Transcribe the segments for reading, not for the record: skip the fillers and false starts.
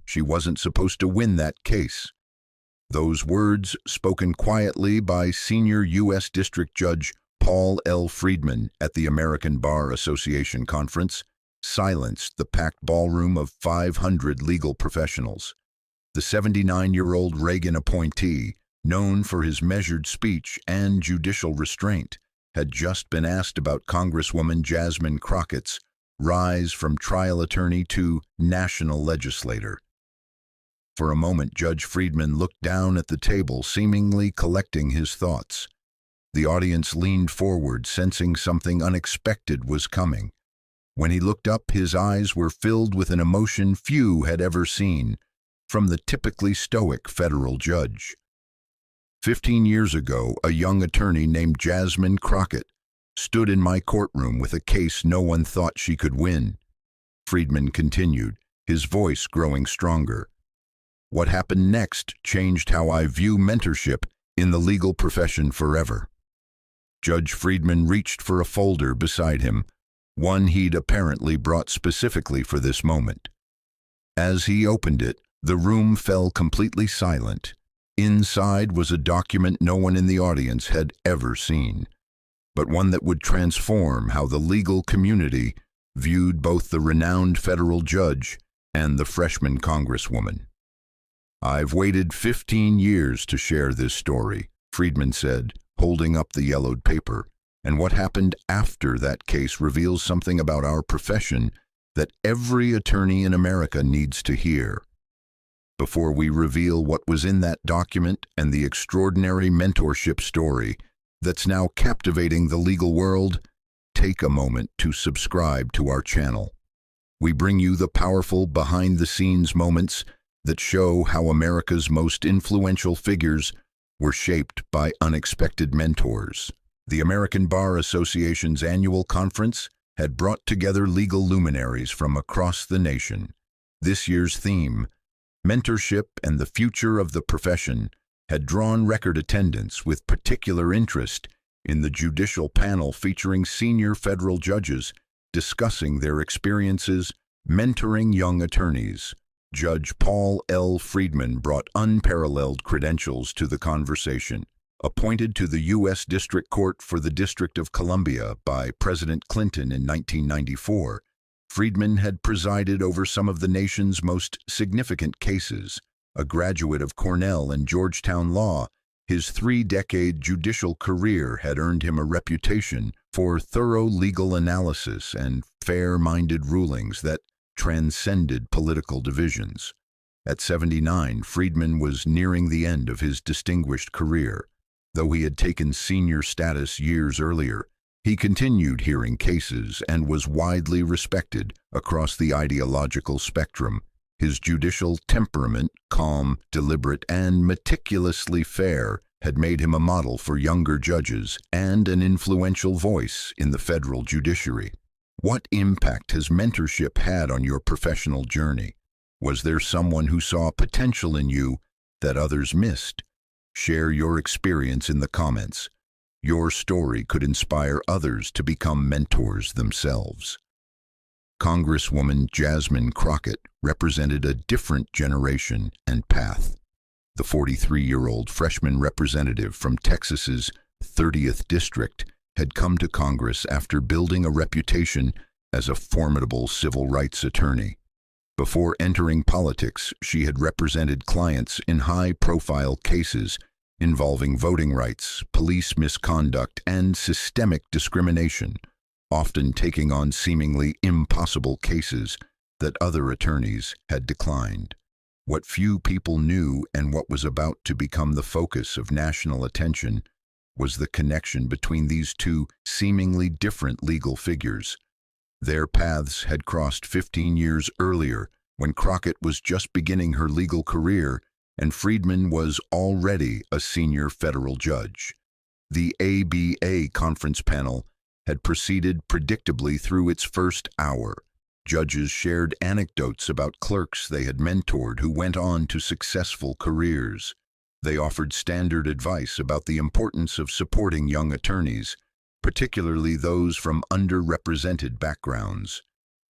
She wasn't supposed to win that case. Those words, spoken quietly by Senior U.S. District Judge Paul L. Friedman at the American Bar Association conference, silenced the packed ballroom of 500 legal professionals. The 79-year-old Reagan appointee, known for his measured speech and judicial restraint, had just been asked about Congresswoman Jasmine Crockett's rise from trial attorney to national legislator. For a moment, Judge Friedman looked down at the table, seemingly collecting his thoughts. The audience leaned forward, sensing something unexpected was coming. When he looked up, his eyes were filled with an emotion few had ever seen from the typically stoic federal judge. 15 years ago, a young attorney named Jasmine Crockett stood in my courtroom with a case no one thought she could win. Friedman continued, his voice growing stronger. What happened next changed how I view mentorship in the legal profession forever. Judge Friedman reached for a folder beside him, one he'd apparently brought specifically for this moment. As he opened it, the room fell completely silent. Inside was a document no one in the audience had ever seen, but one that would transform how the legal community viewed both the renowned federal judge and the freshman Congresswoman. I've waited 15 years to share this story, Friedman said, holding up the yellowed paper, and what happened after that case reveals something about our profession that every attorney in America needs to hear. Before we reveal what was in that document and the extraordinary mentorship story that's now captivating the legal world, take a moment to subscribe to our channel. We bring you the powerful behind-the-scenes moments that show how America's most influential figures were shaped by unexpected mentors. The American Bar Association's annual conference had brought together legal luminaries from across the nation. This year's theme, Mentorship and the Future of the Profession, had drawn record attendance with particular interest in the judicial panel featuring senior federal judges discussing their experiences mentoring young attorneys. Judge Paul L. Friedman brought unparalleled credentials to the conversation. Appointed to the U.S. District Court for the District of Columbia by President Clinton in 1994, Friedman had presided over some of the nation's most significant cases. A graduate of Cornell and Georgetown law, his 3-decade judicial career had earned him a reputation for thorough legal analysis and fair-minded rulings that transcended political divisions. At 79, Friedman was nearing the end of his distinguished career. Though he had taken senior status years earlier, he continued hearing cases and was widely respected across the ideological spectrum. His judicial temperament, calm, deliberate, and meticulously fair, had made him a model for younger judges and an influential voice in the federal judiciary. What impact has mentorship had on your professional journey? Was there someone who saw potential in you that others missed? Share your experience in the comments. Your story could inspire others to become mentors themselves. Congresswoman Jasmine Crockett represented a different generation and path. The 43-year-old freshman representative from Texas's 30th District had come to Congress after building a reputation as a formidable civil rights attorney. Before entering politics, she had represented clients in high-profile cases involving voting rights, police misconduct, and systemic discrimination, often taking on seemingly impossible cases that other attorneys had declined. What few people knew and what was about to become the focus of national attention was the connection between these two seemingly different legal figures. Their paths had crossed 15 years earlier when Crockett was just beginning her legal career and Friedman was already a senior federal judge. The ABA conference panel had proceeded predictably through its first hour. Judges shared anecdotes about clerks they had mentored who went on to successful careers. They offered standard advice about the importance of supporting young attorneys, particularly those from underrepresented backgrounds.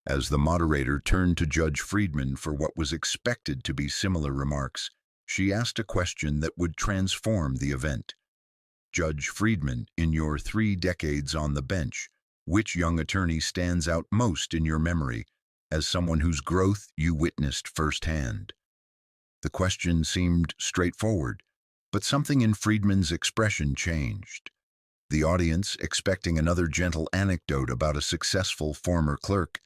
As the moderator turned to Judge Friedman for what was expected to be similar remarks, she asked a question that would transform the event. Judge Friedman, in your 3 decades on the bench, which young attorney stands out most in your memory as someone whose growth you witnessed firsthand? The question seemed straightforward, but something in Friedman's expression changed. The audience, expecting another gentle anecdote about a successful former clerk,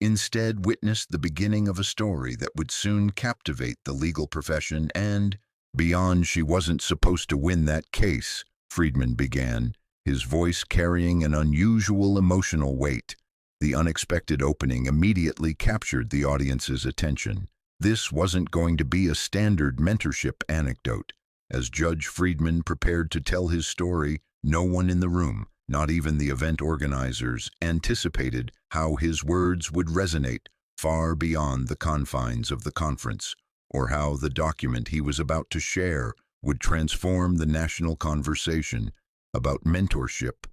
instead witnessed the beginning of a story that would soon captivate the legal profession and, beyond. She wasn't supposed to win that case, Friedman began, his voice carrying an unusual emotional weight. The unexpected opening immediately captured the audience's attention. This wasn't going to be a standard mentorship anecdote. As Judge Friedman prepared to tell his story, no one in the room, not even the event organizers, anticipated how his words would resonate far beyond the confines of the conference, or how the document he was about to share would transform the national conversation about mentorship,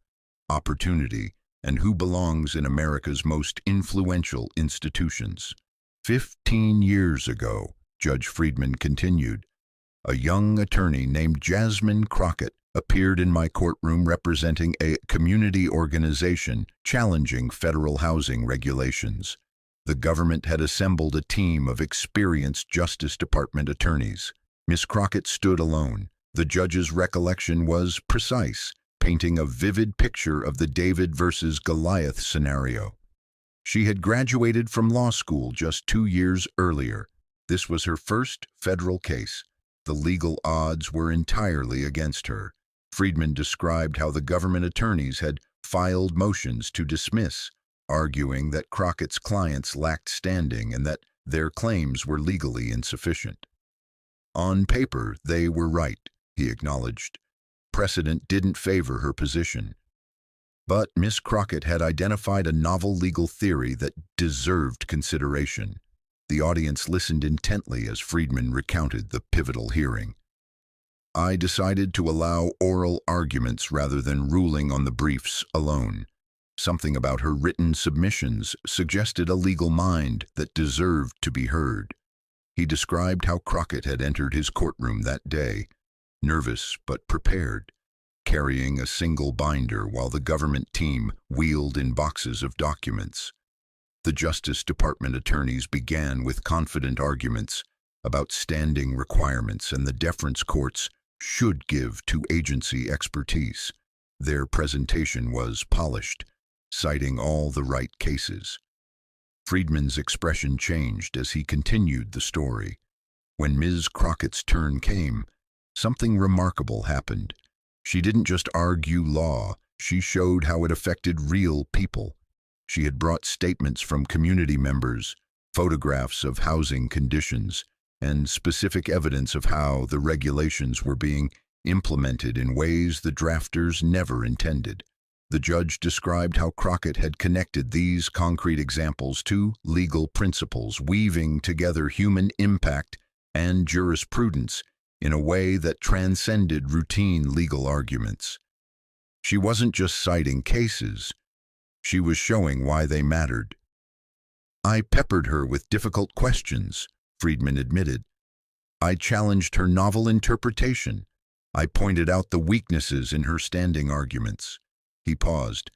opportunity, and who belongs in America's most influential institutions. 15 years ago, Judge Friedman continued, a young attorney named Jasmine Crockett appeared in my courtroom representing a community organization challenging federal housing regulations. The government had assembled a team of experienced Justice Department attorneys. Miss Crockett stood alone. The judge's recollection was precise, painting a vivid picture of the David versus Goliath scenario. She had graduated from law school just 2 years earlier. This was her first federal case. The legal odds were entirely against her. Friedman described how the government attorneys had filed motions to dismiss, arguing that Crockett's clients lacked standing and that their claims were legally insufficient. On paper, they were right, he acknowledged. Precedent didn't favor her position. But Miss Crockett had identified a novel legal theory that deserved consideration. The audience listened intently as Friedman recounted the pivotal hearing. I decided to allow oral arguments rather than ruling on the briefs alone. Something about her written submissions suggested a legal mind that deserved to be heard. He described how Crockett had entered his courtroom that day, nervous but prepared, carrying a single binder while the government team wheeled in boxes of documents. The Justice Department attorneys began with confident arguments about standing requirements and the deference courts should give to agency expertise. Their presentation was polished, citing all the right cases. Friedman's expression changed as he continued the story. When Ms. Crockett's turn came, something remarkable happened. She didn't just argue law, she showed how it affected real people. She had brought statements from community members, photographs of housing conditions, and specific evidence of how the regulations were being implemented in ways the drafters never intended. The judge described how Crockett had connected these concrete examples to legal principles, weaving together human impact and jurisprudence in a way that transcended routine legal arguments. She wasn't just citing cases, she was showing why they mattered. I peppered her with difficult questions, Friedman admitted. I challenged her novel interpretation. I pointed out the weaknesses in her standing arguments. He paused,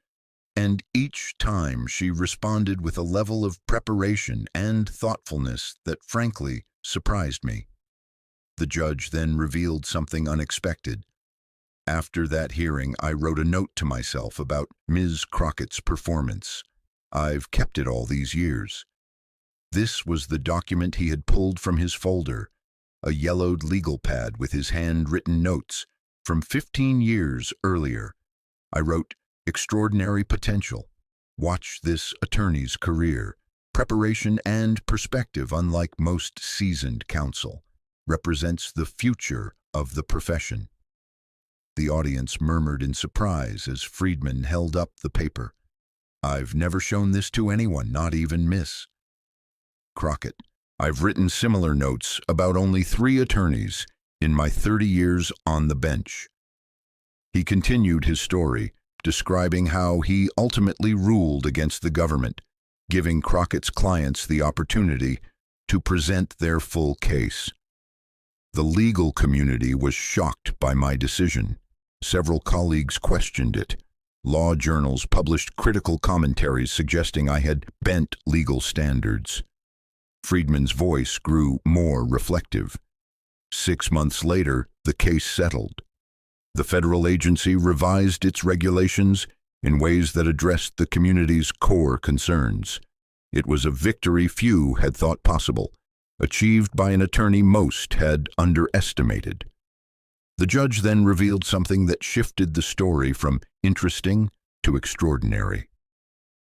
and each time she responded with a level of preparation and thoughtfulness that frankly surprised me. The judge then revealed something unexpected. After that hearing, I wrote a note to myself about Ms. Crockett's performance. I've kept it all these years. This was the document he had pulled from his folder, a yellowed legal pad with his handwritten notes from 15 years earlier. I wrote, "Extraordinary potential. Watch this attorney's career. Preparation and perspective unlike most seasoned counsel. Represents the future of the profession." The audience murmured in surprise as Friedman held up the paper. "I've never shown this to anyone, not even Miss Crockett. I've written similar notes about only 3 attorneys in my 30 years on the bench." He continued his story, describing how he ultimately ruled against the government, giving Crockett's clients the opportunity to present their full case. The legal community was shocked by my decision. Several colleagues questioned it. Law journals published critical commentaries suggesting I had bent legal standards. Friedman's voice grew more reflective. 6 months later, the case settled. The federal agency revised its regulations in ways that addressed the community's core concerns. It was a victory few had thought possible, achieved by an attorney most had underestimated. The judge then revealed something that shifted the story from interesting to extraordinary.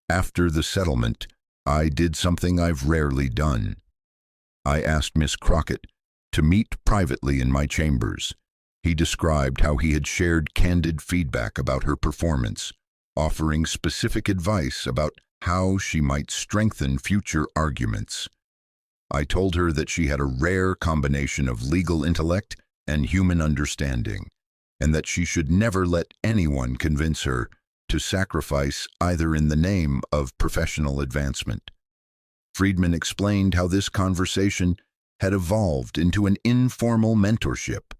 After the settlement, I did something I've rarely done. I asked Miss Crockett to meet privately in my chambers. He described how he had shared candid feedback about her performance, offering specific advice about how she might strengthen future arguments. I told her that she had a rare combination of legal intellect and human understanding, and that she should never let anyone convince her to sacrifice either in the name of professional advancement. Friedman explained how this conversation had evolved into an informal mentorship.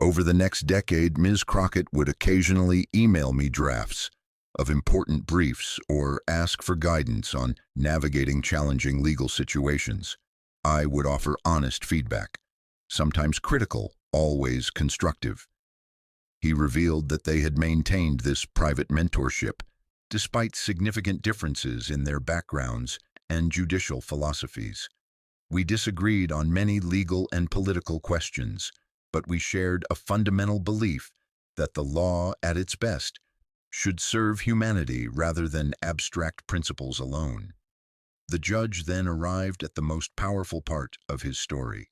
Over the next decade, Ms. Crockett would occasionally email me drafts of important briefs or ask for guidance on navigating challenging legal situations. I would offer honest feedback, sometimes critical, always constructive. He revealed that they had maintained this private mentorship despite significant differences in their backgrounds and judicial philosophies. We disagreed on many legal and political questions, but we shared a fundamental belief that the law, at its best, should serve humanity rather than abstract principles alone. The judge then arrived at the most powerful part of his story.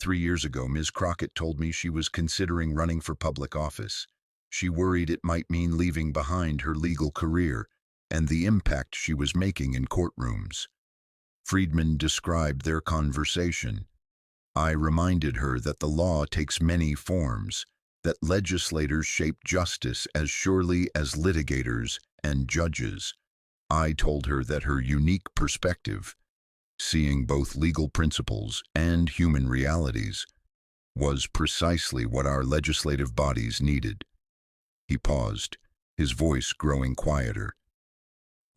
3 years ago, Ms. Crockett told me she was considering running for public office. She worried it might mean leaving behind her legal career and the impact she was making in courtrooms. Friedman described their conversation. I reminded her that the law takes many forms, that legislators shape justice as surely as litigators and judges. I told her that her unique perspective, seeing both legal principles and human realities, was precisely what our legislative bodies needed. He paused, his voice growing quieter.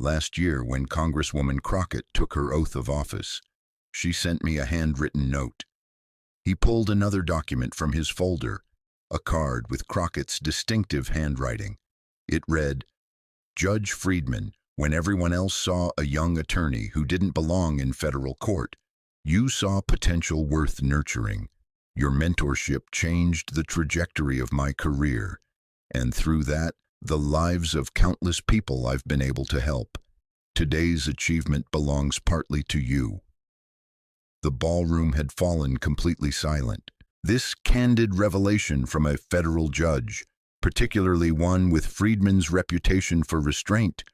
Last year, when Congresswoman Crockett took her oath of office, she sent me a handwritten note. He pulled another document from his folder, a card with Crockett's distinctive handwriting. It read, "Judge Friedman, when everyone else saw a young attorney who didn't belong in federal court, you saw potential worth nurturing. Your mentorship changed the trajectory of my career, and through that, the lives of countless people I've been able to help. Today's achievement belongs partly to you." The ballroom had fallen completely silent. This candid revelation from a federal judge, particularly one with Friedman's reputation for restraint,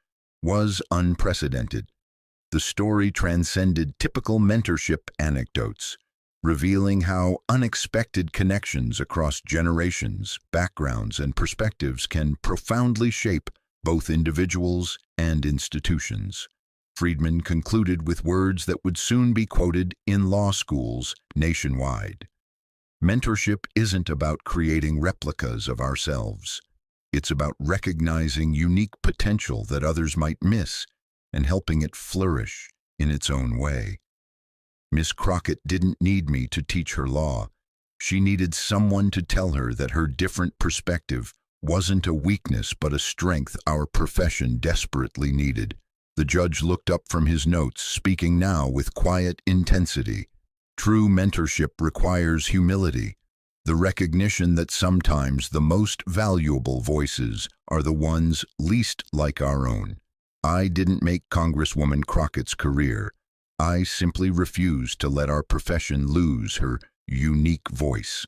was unprecedented. The story transcended typical mentorship anecdotes, revealing how unexpected connections across generations, backgrounds, and perspectives can profoundly shape both individuals and institutions. Friedman concluded with words that would soon be quoted in law schools nationwide. Mentorship isn't about creating replicas of ourselves. It's about recognizing unique potential that others might miss and helping it flourish in its own way. Miss Crockett didn't need me to teach her law. She needed someone to tell her that her different perspective wasn't a weakness but a strength our profession desperately needed. The judge looked up from his notes, speaking now with quiet intensity. True mentorship requires humility, the recognition that sometimes the most valuable voices are the ones least like our own. I didn't make Congresswoman Crockett's career. I simply refused to let our profession lose her unique voice.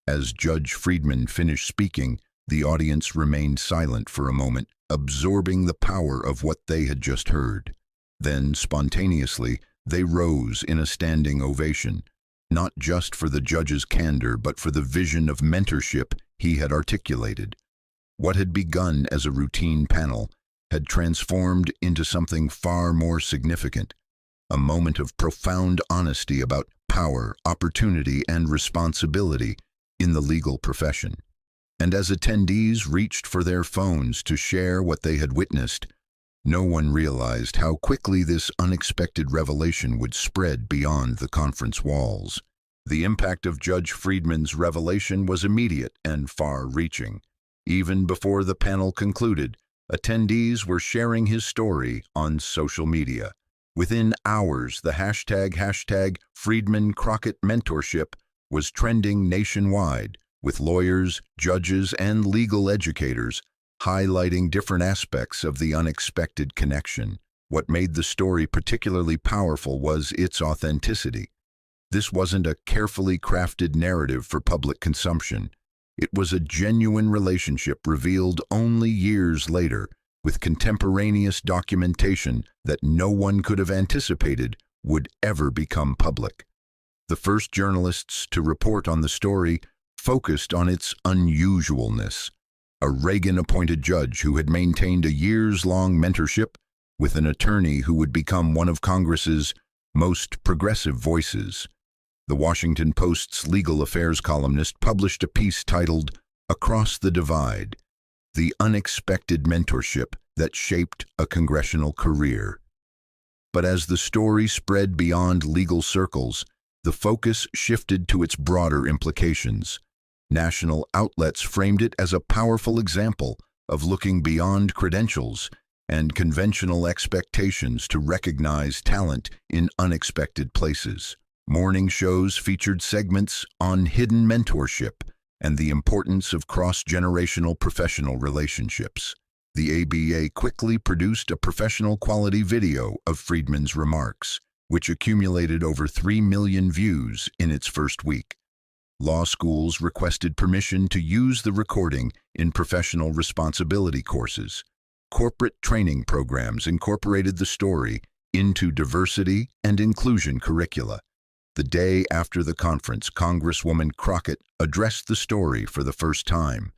As Judge Friedman finished speaking, the audience remained silent for a moment, absorbing the power of what they had just heard. Then, spontaneously, they rose in a standing ovation, not just for the judge's candor, but for the vision of mentorship he had articulated. What had begun as a routine panel had transformed into something far more significant, a moment of profound honesty about power, opportunity, and responsibility in the legal profession. And as attendees reached for their phones to share what they had witnessed, no one realized how quickly this unexpected revelation would spread beyond the conference walls. The impact of Judge Friedman's revelation was immediate and far-reaching. Even before the panel concluded, attendees were sharing his story on social media. Within hours, the hashtag Friedman Crockett Mentorship was trending nationwide, with lawyers, judges, and legal educators highlighting different aspects of the unexpected connection. What made the story particularly powerful was its authenticity. This wasn't a carefully crafted narrative for public consumption. It was a genuine relationship revealed only years later, with contemporaneous documentation that no one could have anticipated would ever become public. The first journalists to report on the story focused on its unusualness. A Reagan-appointed judge who had maintained a years-long mentorship with an attorney who would become one of Congress's most progressive voices. The Washington Post's legal affairs columnist published a piece titled "Across the Divide: The Unexpected Mentorship That Shaped a Congressional Career." But as the story spread beyond legal circles, the focus shifted to its broader implications. National outlets framed it as a powerful example of looking beyond credentials and conventional expectations to recognize talent in unexpected places. Morning shows featured segments on hidden mentorship and the importance of cross-generational professional relationships. The ABA quickly produced a professional-quality video of Friedman's remarks, which accumulated over 3 million views in its first week. Law schools requested permission to use the recording in professional responsibility courses. Corporate training programs incorporated the story into diversity and inclusion curricula. The day after the conference, Congresswoman Crockett addressed the story for the first time.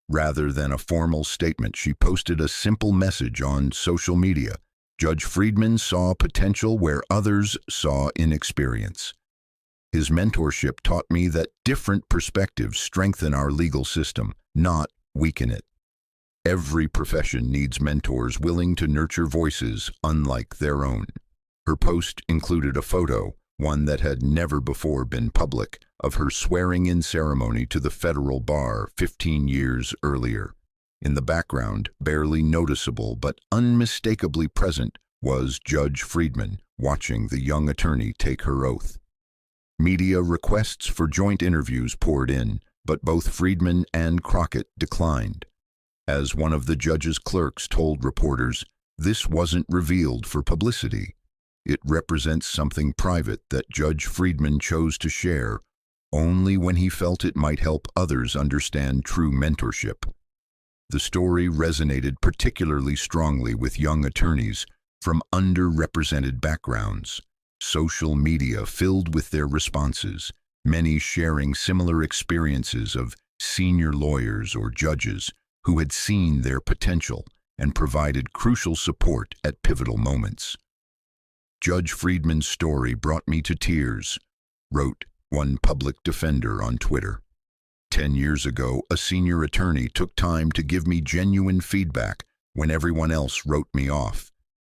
Rather than a formal statement, she posted a simple message on social media. Judge Friedman saw potential where others saw inexperience. His mentorship taught me that different perspectives strengthen our legal system, not weaken it. Every profession needs mentors willing to nurture voices unlike their own. Her post included a photo, one that had never before been public, of her swearing-in ceremony to the federal bar 15 years earlier. In the background, barely noticeable but unmistakably present, was Judge Friedman watching the young attorney take her oath. Media requests for joint interviews poured in, but both Friedman and Crockett declined. As one of the judge's clerks told reporters, this wasn't revealed for publicity. It represents something private that Judge Friedman chose to share only when he felt it might help others understand true mentorship. The story resonated particularly strongly with young attorneys from underrepresented backgrounds. Social media filled with their responses, many sharing similar experiences of senior lawyers or judges who had seen their potential and provided crucial support at pivotal moments. Judge Friedman's story brought me to tears, wrote one public defender on Twitter. 10 years ago, a senior attorney took time to give me genuine feedback when everyone else wrote me off.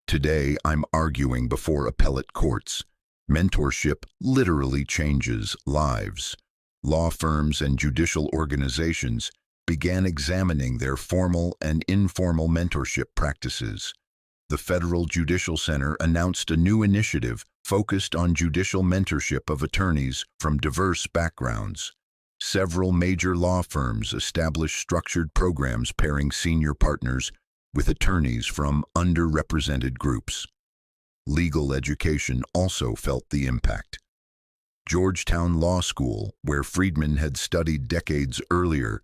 Today, I'm arguing before appellate courts. Mentorship literally changes lives. Law firms and judicial organizations began examining their formal and informal mentorship practices. The Federal Judicial Center announced a new initiative focused on judicial mentorship of attorneys from diverse backgrounds. Several major law firms established structured programs pairing senior partners with attorneys from underrepresented groups. Legal education also felt the impact. Georgetown Law School, where Friedman had studied decades earlier,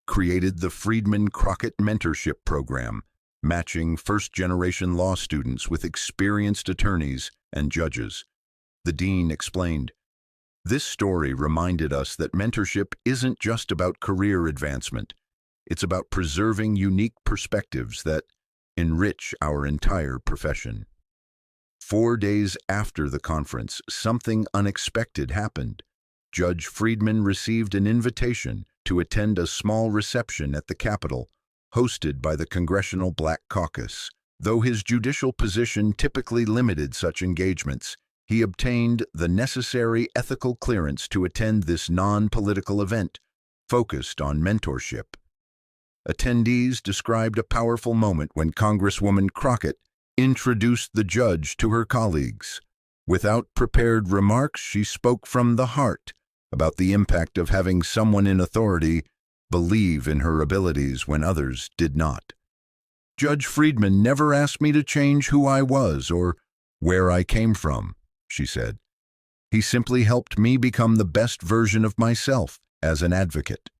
created the Friedman Crockett Mentorship Program, matching first-generation law students with experienced attorneys and judges. The dean explained, "This story reminded us that mentorship isn't just about career advancement. It's about preserving unique perspectives that enrich our entire profession. 4 days after the conference, something unexpected happened. Judge Friedman received an invitation to attend a small reception at the Capitol, hosted by the Congressional Black Caucus. Though his judicial position typically limited such engagements, he obtained the necessary ethical clearance to attend this non-political event focused on mentorship. Attendees described a powerful moment when Congresswoman Crockett introduced the judge to her colleagues. Without prepared remarks, she spoke from the heart about the impact of having someone in authority believe in her abilities when others did not. "Judge Friedman never asked me to change who I was or where I came from," she said. "He simply helped me become the best version of myself as an advocate."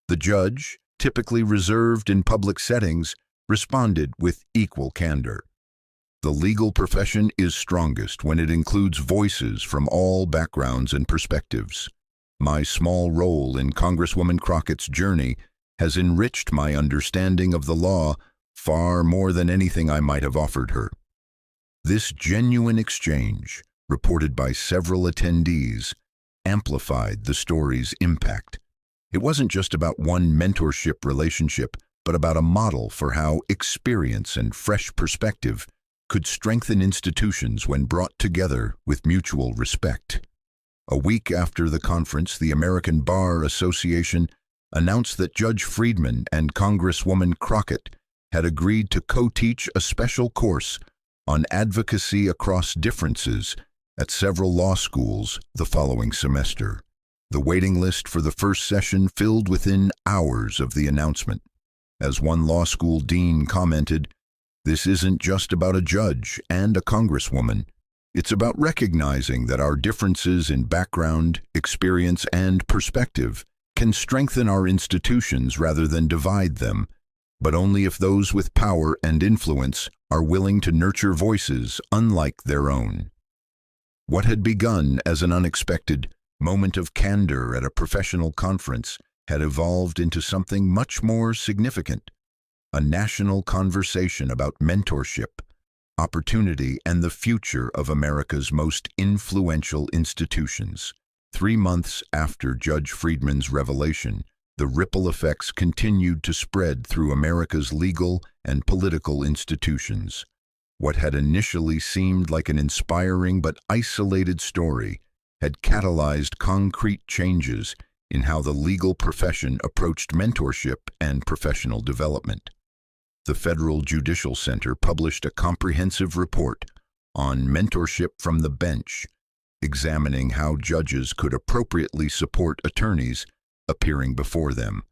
The judge, typically reserved in public settings, responded with equal candor. "The legal profession is strongest when it includes voices from all backgrounds and perspectives. My small role in Congresswoman Crockett's journey has enriched my understanding of the law far more than anything I might have offered her." This genuine exchange, reported by several attendees, amplified the story's impact. It wasn't just about one mentorship relationship, but about a model for how experience and fresh perspective could strengthen institutions when brought together with mutual respect. A week after the conference, the American Bar Association announced that Judge Friedman and Congresswoman Crockett had agreed to co-teach a special course on advocacy across differences at several law schools the following semester. The waiting list for the first session filled within hours of the announcement. As one law school dean commented, "This isn't just about a judge and a congresswoman. It's about recognizing that our differences in background, experience, and perspective can strengthen our institutions rather than divide them, but only if those with power and influence are willing to nurture voices unlike their own." What had begun as an unexpected moment of candor at a professional conference had evolved into something much more significant, a national conversation about mentorship, opportunity, and the future of America's most influential institutions. 3 months after Judge Friedman's revelation, the ripple effects continued to spread through America's legal and political institutions. What had initially seemed like an inspiring but isolated story had catalyzed concrete changes in how the legal profession approached mentorship and professional development. The Federal Judicial Center published a comprehensive report on mentorship from the bench, examining how judges could appropriately support attorneys appearing before them,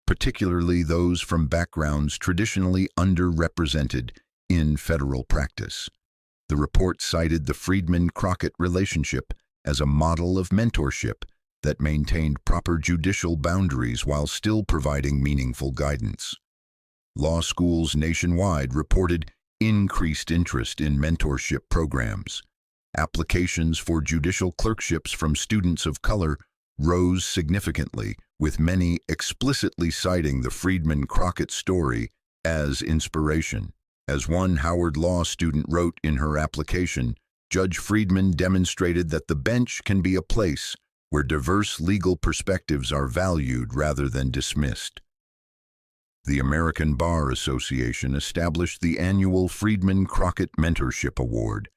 particularly those from backgrounds traditionally underrepresented in federal practice. The report cited the Friedman-Crockett relationship as a model of mentorship that maintained proper judicial boundaries while still providing meaningful guidance. Law schools nationwide reported increased interest in mentorship programs. Applications for judicial clerkships from students of color rose significantly, with many explicitly citing the Friedman-Crockett story as inspiration. As one Howard Law student wrote in her application, Judge Friedman demonstrated that the bench can be a place where diverse legal perspectives are valued rather than dismissed. The American Bar Association established the annual Friedman-Crockett Mentorship Award,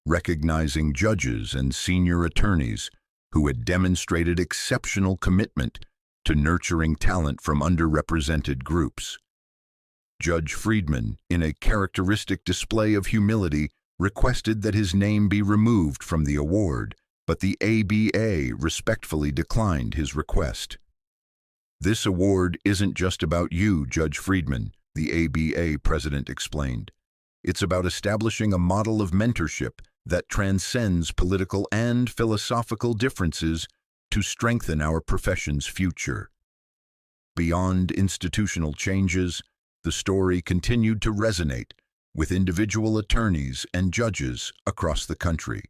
recognizing judges and senior attorneys who had demonstrated exceptional commitment to nurturing talent from underrepresented groups. Judge Friedman, in a characteristic display of humility, requested that his name be removed from the award, but the ABA respectfully declined his request. "This award isn't just about you, Judge Friedman," the ABA president explained. "It's about establishing a model of mentorship that transcends political and philosophical differences to strengthen our profession's future." Beyond institutional changes, the story continued to resonate with individual attorneys and judges across the country.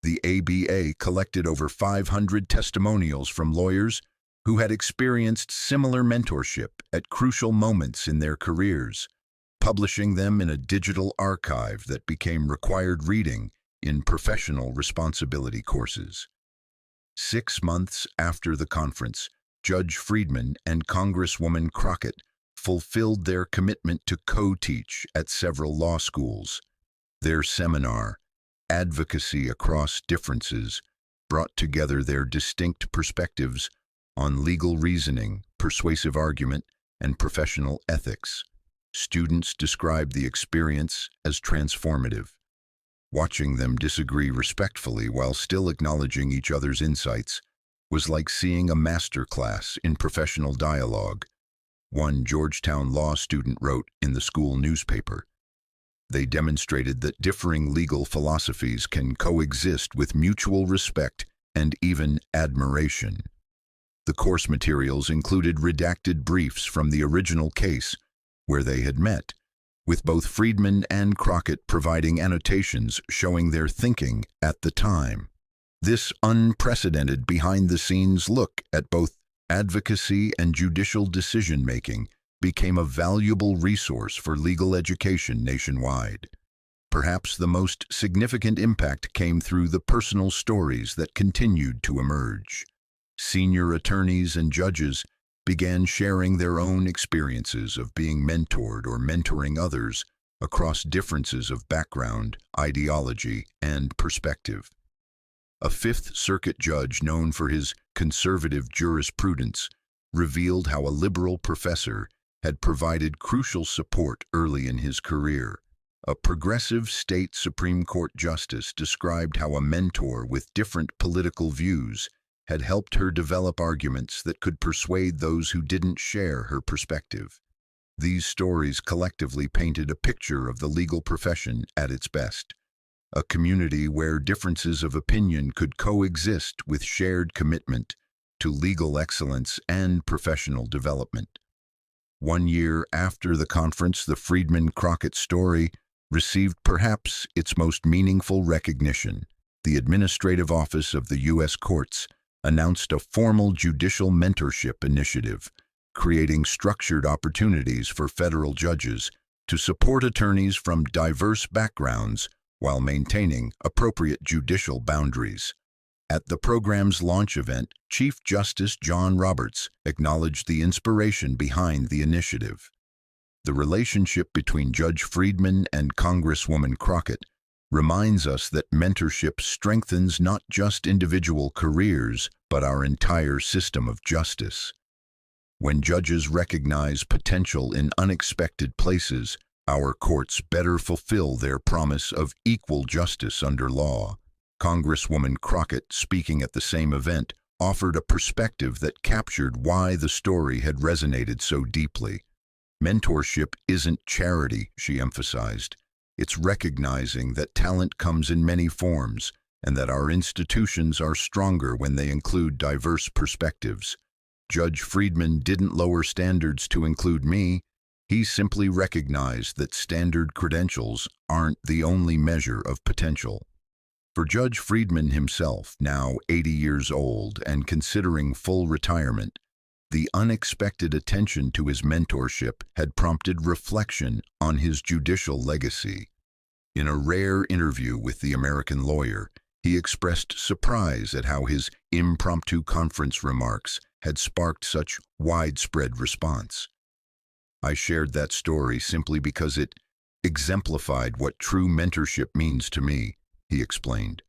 The ABA collected over 500 testimonials from lawyers who had experienced similar mentorship at crucial moments in their careers. publishing them in a digital archive that became required reading in professional responsibility courses. 6 months after the conference, Judge Friedman and Congresswoman Crockett fulfilled their commitment to co-teach at several law schools. Their seminar, Advocacy Across Differences, brought together their distinct perspectives on legal reasoning, persuasive argument, and professional ethics. Students described the experience as transformative. Watching them disagree respectfully while still acknowledging each other's insights was like seeing a master class in professional dialogue. One Georgetown law student wrote in the school newspaper. They demonstrated that differing legal philosophies can coexist with mutual respect and even admiration. The course materials included redacted briefs from the original case where they had met, with both Friedman and Crockett providing annotations showing their thinking at the time. This unprecedented behind-the-scenes look at both advocacy and judicial decision-making became a valuable resource for legal education nationwide. Perhaps the most significant impact came through the personal stories that continued to emerge. Senior attorneys and judges began sharing their own experiences of being mentored or mentoring others across differences of background, ideology, and perspective. A Fifth Circuit judge known for his conservative jurisprudence revealed how a liberal professor had provided crucial support early in his career. A progressive state Supreme Court justice described how a mentor with different political views had helped her develop arguments that could persuade those who didn't share her perspective. These stories collectively painted a picture of the legal profession at its best, a community where differences of opinion could coexist with shared commitment to legal excellence and professional development. 1 year after the conference, the Friedman-Crockett story received perhaps its most meaningful recognition. The Administrative Office of the U.S. Courts announced a formal judicial mentorship initiative, creating structured opportunities for federal judges to support attorneys from diverse backgrounds while maintaining appropriate judicial boundaries. At the program's launch event, Chief Justice John Roberts acknowledged the inspiration behind the initiative. The relationship between Judge Friedman and Congresswoman Crockett reminds us that mentorship strengthens not just individual careers, but our entire system of justice. When judges recognize potential in unexpected places, our courts better fulfill their promise of equal justice under law. Congresswoman Crockett, speaking at the same event, offered a perspective that captured why the story had resonated so deeply. Mentorship isn't charity, she emphasized. It's recognizing that talent comes in many forms and that our institutions are stronger when they include diverse perspectives. Judge Friedman didn't lower standards to include me. He simply recognized that standard credentials aren't the only measure of potential. For Judge Friedman himself, now 80 years old and considering full retirement, the unexpected attention to his mentorship had prompted reflection on his judicial legacy. In a rare interview with the American Lawyer, he expressed surprise at how his impromptu conference remarks had sparked such widespread response. I shared that story simply because it exemplified what true mentorship means to me, he explained.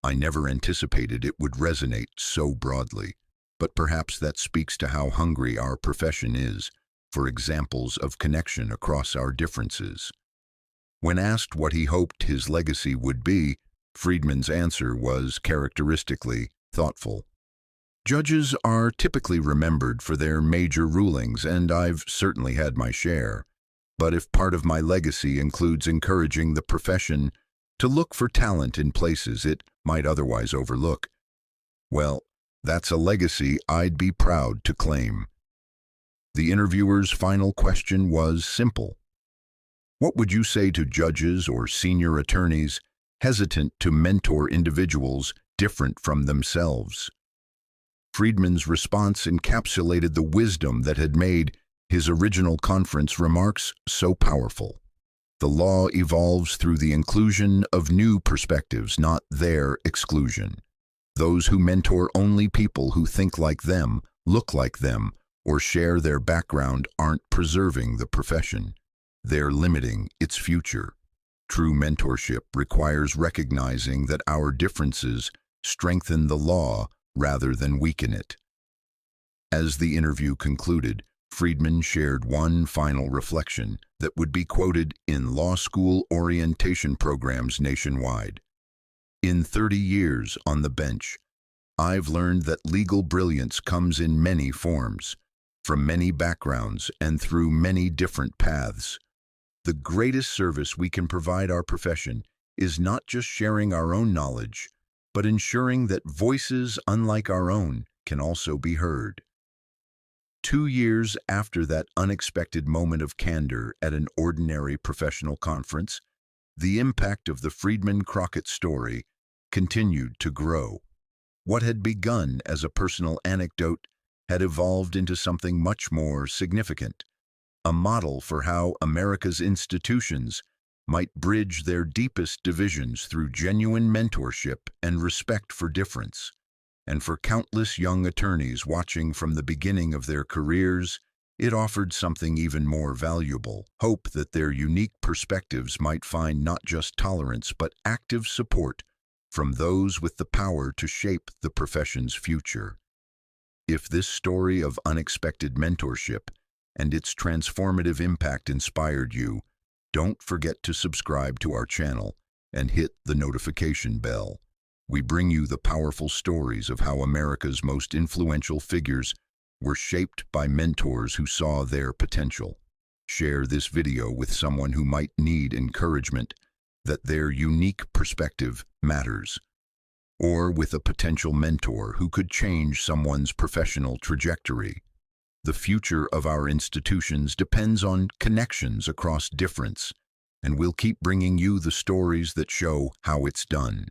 I never anticipated it would resonate so broadly, but perhaps that speaks to how hungry our profession is for examples of connection across our differences. When asked what he hoped his legacy would be, Friedman's answer was characteristically thoughtful. Judges are typically remembered for their major rulings, and I've certainly had my share. But if part of my legacy includes encouraging the profession to look for talent in places it might otherwise overlook, well, that's a legacy I'd be proud to claim. The interviewer's final question was simple. What would you say to judges or senior attorneys hesitant to mentor individuals different from themselves? Friedman's response encapsulated the wisdom that had made His original conference remarks so powerful. The law evolves through the inclusion of new perspectives, not their exclusion. Those who mentor only people who think like them, look like them, or share their background aren't preserving the profession. They're limiting its future. True mentorship requires recognizing that our differences strengthen the law rather than weaken it. As the interview concluded, Friedman shared one final reflection that would be quoted in law school orientation programs nationwide. In 30 years on the bench, I've learned that legal brilliance comes in many forms, from many backgrounds and through many different paths. The greatest service we can provide our profession is not just sharing our own knowledge, but ensuring that voices unlike our own can also be heard. 2 years after that unexpected moment of candor at an ordinary professional conference, the impact of the Friedman Crockett story continued to grow. What had begun as a personal anecdote had evolved into something much more significant, a model for how America's institutions might bridge their deepest divisions through genuine mentorship and respect for difference. And for countless young attorneys watching from the beginning of their careers, it offered something even more valuable: hope that their unique perspectives might find not just tolerance but active support from those with the power to shape the profession's future. If this story of unexpected mentorship and its transformative impact inspired you, don't forget to subscribe to our channel and hit the notification bell. We bring you the powerful stories of how America's most influential figures were shaped by mentors who saw their potential. Share this video with someone who might need encouragement that their unique perspective matters, or with a potential mentor who could change someone's professional trajectory. The future of our institutions depends on connections across difference, and we'll keep bringing you the stories that show how it's done.